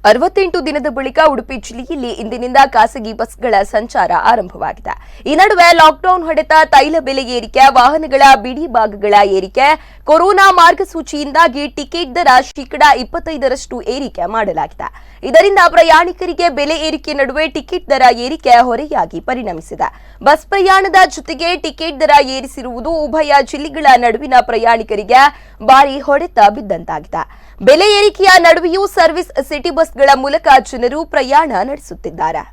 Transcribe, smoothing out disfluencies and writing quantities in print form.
68 ದಿನದ ಬಳಿಕ ಉಡುಪಿ ಜಿಲ್ಲೆಯಲ್ಲಿ ಇಂದಿನಿಂದ ಖಾಸಗಿ ಬಸ್ಗಳ ಸಂಚಾರ ಆರಂಭವಾಗಿದೆ. ಈ ನಡುವೆ ಲಾಕ್ಡೌನ್ ಹೊಡೆತ, ತೈಲ ಬೆಲೆ ಏರಿಕೆ, ವಾಹನಗಳ ಬಿಡಿ ಭಾಗಗಳ ಏರಿಕೆ, ಕೊರೋನಾ ಮಾರ್ಗಸೂಚಿಯಿಂದಾಗಿ ಟಿಕೆಟ್ ದರ ಶೇಕಡಾ 25ರಷ್ಟು ಏರಿಕೆ ಮಾಡಲಾಗಿದೆ. ಇದರಿಂದ ಪ್ರಯಾಣಿಕರಿಗೆ ಬೆಲೆ ಏರಿಕೆ ನಡುವೆ ಟಿಕೆಟ್ ದರ ಏರಿಕೆ ಹೊರೆಯಾಗಿ ಪರಿಣಮಿಸಿದೆ. ಬಸ್ ಪ್ರಯಾಣದ ಜೊತೆಗೆ ಟಿಕೆಟ್ ದರ ಏರಿಸಿರುವುದು ಉಭಯ ಜಿಲ್ಲೆಗಳ ನಡುವಿನ ಪ್ರಯಾಣಿಕರಿಗೆ ಭಾರಿ ಹೊಡೆತ ಬಿದ್ದಂತಾಗಿದೆ. ಬೆಲೆ ಏರಿಕೆಯ ನಡುವೆಯೂ ಸರ್ವಿಸ್ ಸಿಟಿ ಬಸ್ಗಳ ಮೂಲಕ ಜನರು ಪ್ರಯಾಣ ನಡೆಸುತ್ತಿದ್ದಾರೆ.